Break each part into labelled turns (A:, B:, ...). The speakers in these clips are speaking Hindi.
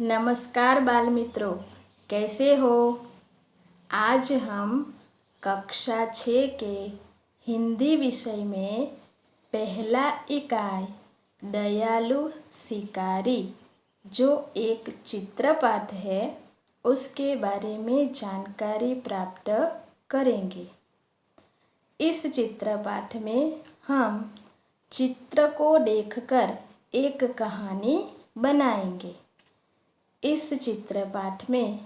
A: नमस्कार बाल मित्रों, कैसे हो। आज हम कक्षा 6 के हिंदी विषय में पहला इकाई दयालु शिकारी जो एक चित्रपाठ है उसके बारे में जानकारी प्राप्त करेंगे। इस चित्रपाठ में हम चित्र को देखकर एक कहानी बनाएंगे। इस चित्रपाठ में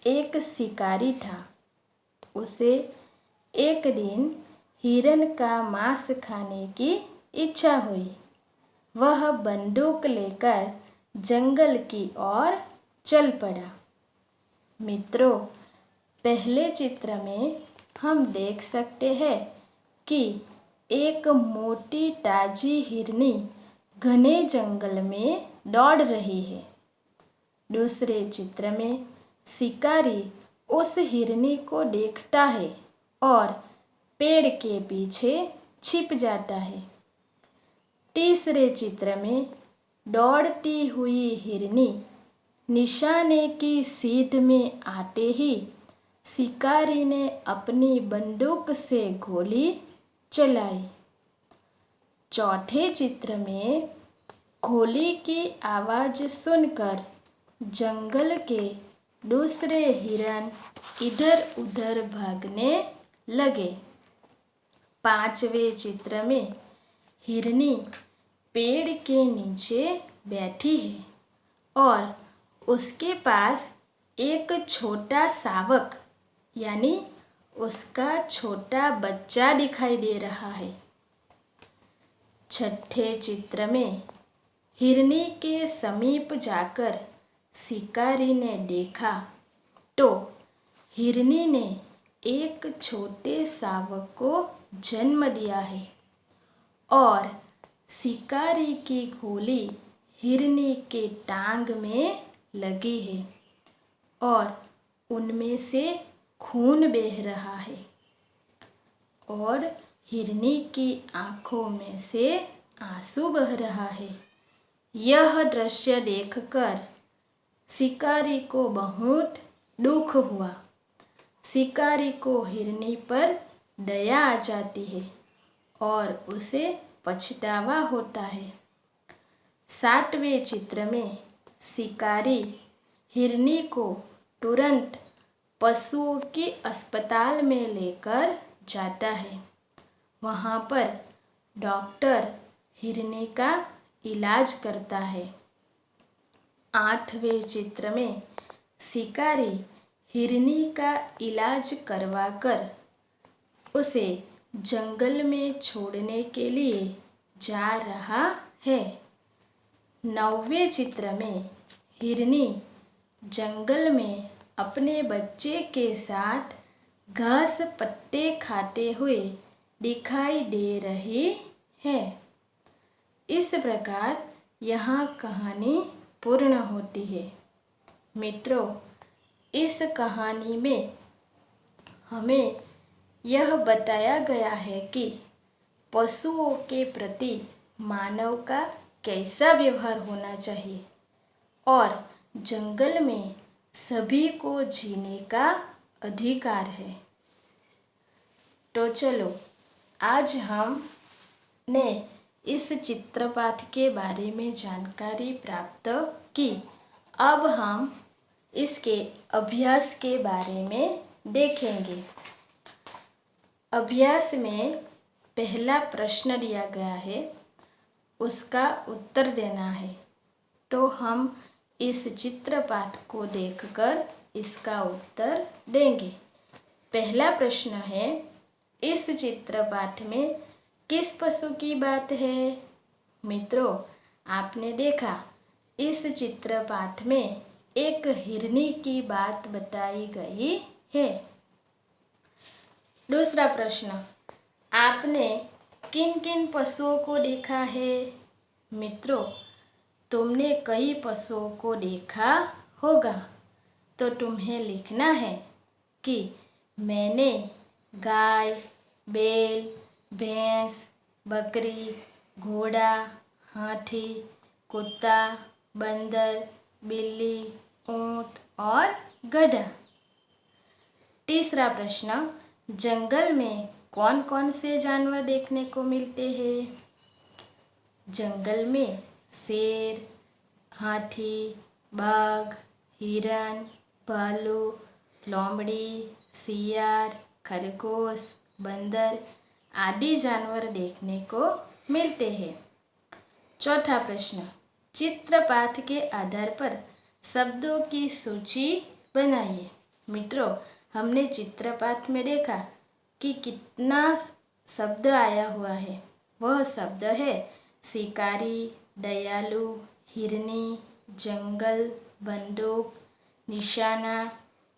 A: एक शिकारी था। उसे एक दिन हिरन का मांस खाने की इच्छा हुई। वह बंदूक लेकर जंगल की ओर चल पड़ा। मित्रों, पहले चित्र में हम देख सकते हैं कि एक मोटी ताजी हिरनी घने जंगल में दौड़ रही है। दूसरे चित्र में शिकारी उस हिरनी को देखता है और पेड़ के पीछे छिप जाता है। तीसरे चित्र में दौड़ती हुई हिरनी निशाने की सीध में आते ही शिकारी ने अपनी बंदूक से गोली चलाई। चौथे चित्र में गोली की आवाज़ सुनकर जंगल के दूसरे हिरन इधर उधर भागने लगे। पांचवें चित्र में हिरनी पेड़ के नीचे बैठी है और उसके पास एक छोटा शावक यानी उसका छोटा बच्चा दिखाई दे रहा है। छठे चित्र में हिरनी के समीप जाकर शिकारी ने देखा तो हिरनी ने एक छोटे शावक को जन्म दिया है और शिकारी की गोली हिरनी के टांग में लगी है और उनमें से खून बह रहा है और हिरनी की आँखों में से आंसू बह रहा है। यह दृश्य देखकर शिकारी को बहुत दुख हुआ। शिकारी को हिरनी पर दया आ जाती है और उसे पछतावा होता है। सातवें चित्र में शिकारी हिरनी को तुरंत पशुओं के अस्पताल में लेकर जाता है। वहाँ पर डॉक्टर हिरनी का इलाज करता है। आठवें चित्र में शिकारी हिरनी का इलाज करवाकर उसे जंगल में छोड़ने के लिए जा रहा है। नौवें चित्र में हिरनी जंगल में अपने बच्चे के साथ घास पत्ते खाते हुए दिखाई दे रही है। इस प्रकार यह कहानी पूर्ण होती है। मित्रों, इस कहानी में हमें यह बताया गया है कि पशुओं के प्रति मानव का कैसा व्यवहार होना चाहिए और जंगल में सभी को जीने का अधिकार है। तो चलो, आज हमने इस चित्रपाठ के बारे में जानकारी प्राप्त की। अब हम इसके अभ्यास के बारे में देखेंगे। अभ्यास में पहला प्रश्न दिया गया है, उसका उत्तर देना है। तो हम इस चित्रपाठ को देखकर इसका उत्तर देंगे। पहला प्रश्न है, इस चित्रपाठ में किस पशु की बात है। मित्रों, आपने देखा इस चित्रपाठ में एक हिरनी की बात बताई गई है। दूसरा प्रश्न, आपने किन किन पशुओं को देखा है। मित्रों, तुमने कई पशुओं को देखा होगा, तो तुम्हें लिखना है कि मैंने गाय, बैल, भैंस, बकरी, घोड़ा, हाथी, कुत्ता, बंदर, बिल्ली, ऊंट और गधा। तीसरा प्रश्न, जंगल में कौन कौन से जानवर देखने को मिलते हैं? जंगल में शेर, हाथी, बाघ, हिरन, भालू, लोमड़ी, सियार, खरगोश, बंदर आदि जानवर देखने को मिलते हैं। चौथा प्रश्न, चित्र पाठ के आधार पर शब्दों की सूची बनाइए। मित्रों, हमने चित्र पाठ में देखा कि कितना शब्द आया हुआ है। वह शब्द है शिकारी, दयालु, हिरनी, जंगल, बंदूक, निशाना,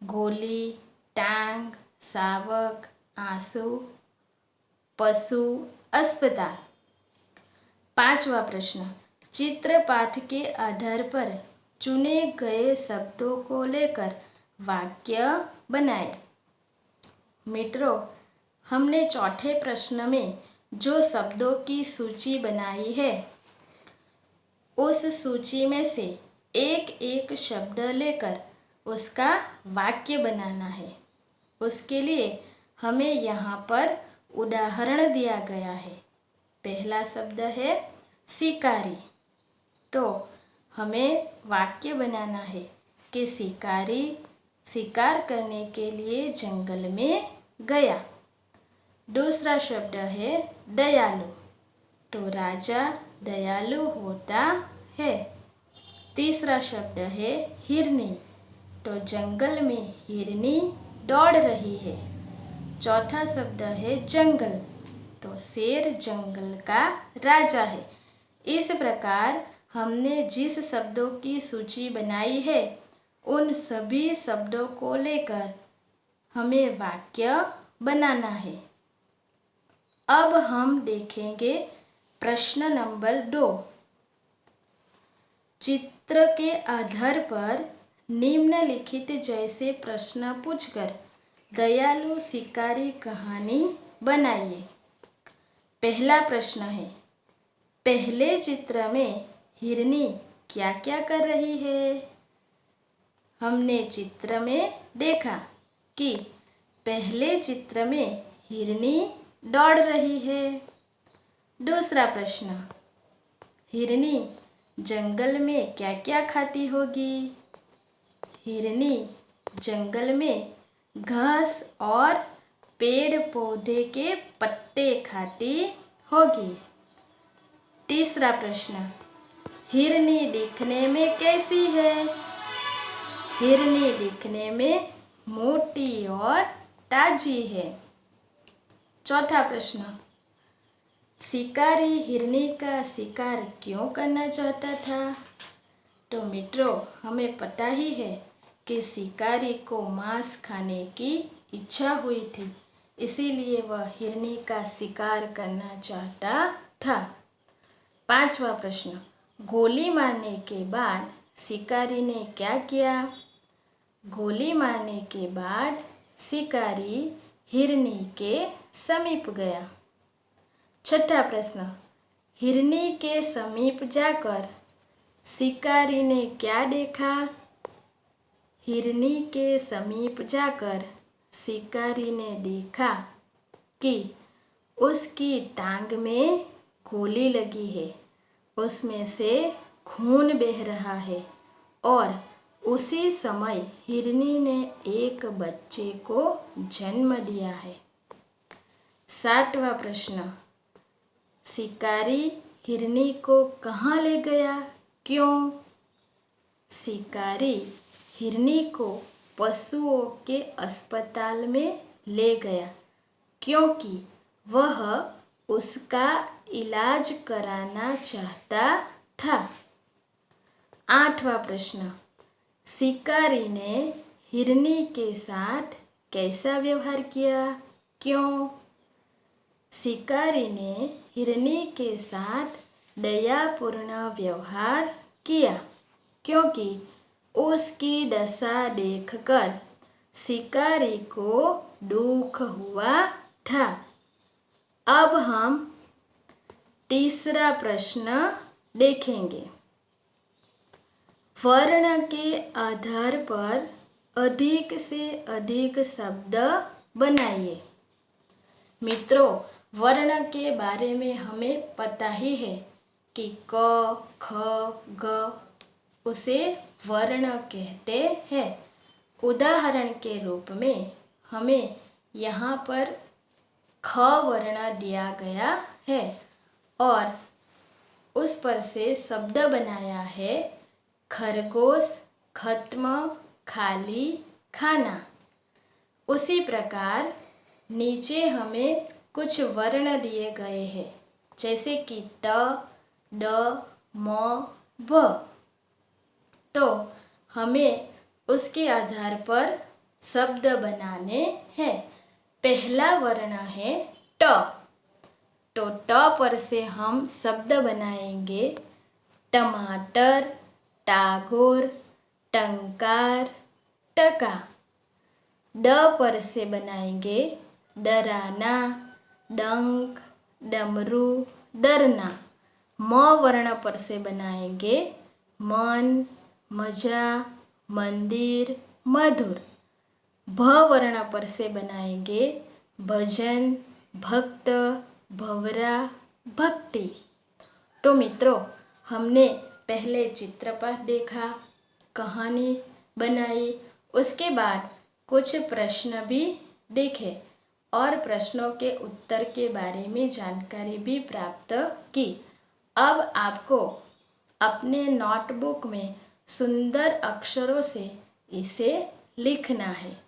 A: गोली, टांग, शावक, आंसू, पशु, अस्पताल। पांचवा प्रश्न, चित्र पाठ के आधार पर चुने गए शब्दों को लेकर वाक्य बनाएं। मित्रों, हमने चौथे प्रश्न में जो शब्दों की सूची बनाई है, उस सूची में से एक एक शब्द लेकर उसका वाक्य बनाना है। उसके लिए हमें यहाँ पर उदाहरण दिया गया है। पहला शब्द है शिकारी, तो हमें वाक्य बनाना है कि शिकारी शिकार करने के लिए जंगल में गया। दूसरा शब्द है दयालु, तो राजा दयालु होता है। तीसरा शब्द है हिरनी, तो जंगल में हिरनी दौड़ रही है। चौथा शब्द है जंगल, तो शेर जंगल का राजा है। इस प्रकार हमने जिस शब्दों की सूची बनाई है, उन सभी शब्दों को लेकर हमें वाक्य बनाना है। अब हम देखेंगे प्रश्न नंबर 2। चित्र के आधार पर निम्नलिखित जैसे प्रश्न पूछकर दयालु शिकारी कहानी बनाइए। पहला प्रश्न है, पहले चित्र में हिरनी क्या क्या कर रही है? हमने चित्र में देखा कि पहले चित्र में हिरनी दौड़ रही है। दूसरा प्रश्न, हिरनी जंगल में क्या क्या खाती होगी? हिरनी जंगल में घास और पेड़ पौधे के पत्ते खाती होगी। तीसरा प्रश्न, हिरनी दिखने में कैसी है? हिरनी दिखने में मोटी और ताजी है। चौथा प्रश्न, शिकारी हिरनी का शिकार क्यों करना चाहता था? तो मित्रों, हमें पता ही है कि शिकारी को मांस खाने की इच्छा हुई थी, इसीलिए वह हिरनी का शिकार करना चाहता था। पांचवा प्रश्न, गोली मारने के बाद शिकारी ने क्या किया? गोली मारने के बाद शिकारी हिरनी के समीप गया। छठा प्रश्न, हिरनी के समीप जाकर शिकारी ने क्या देखा? हिरनी के समीप जाकर शिकारी ने देखा कि उसकी टांग में गोली लगी है, उसमें से खून बह रहा है और उसी समय हिरनी ने एक बच्चे को जन्म दिया है। सातवां प्रश्न, शिकारी हिरनी को कहाँ ले गया? क्यों? शिकारी हिरनी को पशुओं के अस्पताल में ले गया, क्योंकि वह उसका इलाज कराना चाहता था। आठवां प्रश्न, शिकारी ने हिरनी के साथ कैसा व्यवहार किया? क्यों? शिकारी ने हिरनी के साथ दयापूर्ण व्यवहार किया, क्योंकि उसकी दशा देखकर शिकारी को दुख हुआ था। अब हम तीसरा प्रश्न देखेंगे। वर्ण के आधार पर अधिक से अधिक शब्द बनाइए। मित्रों, वर्ण के बारे में हमें पता ही है कि क, ख, ग उसे वर्ण कहते हैं। उदाहरण के रूप में हमें यहाँ पर ख वर्ण दिया गया है और उस पर से शब्द बनाया है खरगोश, खत्म, खाली, खाना। उसी प्रकार नीचे हमें कुछ वर्ण दिए गए हैं, जैसे कि ट, ड, म, भ। तो हमें उसके आधार पर शब्द बनाने हैं। पहला वर्ण है ट। तो ट पर से हम शब्द बनाएंगे टमाटर, टागोर, टंकार, टका। ड पर से बनाएंगे डराना, डंक, डमरू, डरना। म वर्ण पर से बनाएंगे मन, मजा, मंदिर, मधुर। भ वर्ण पर से बनाएंगे भजन, भक्त, भंवरा, भक्ति। तो मित्रों, हमने पहले चित्रपट देखा, कहानी बनाई, उसके बाद कुछ प्रश्न भी देखे और प्रश्नों के उत्तर के बारे में जानकारी भी प्राप्त की। अब आपको अपने नोटबुक में सुंदर अक्षरों से इसे लिखना है।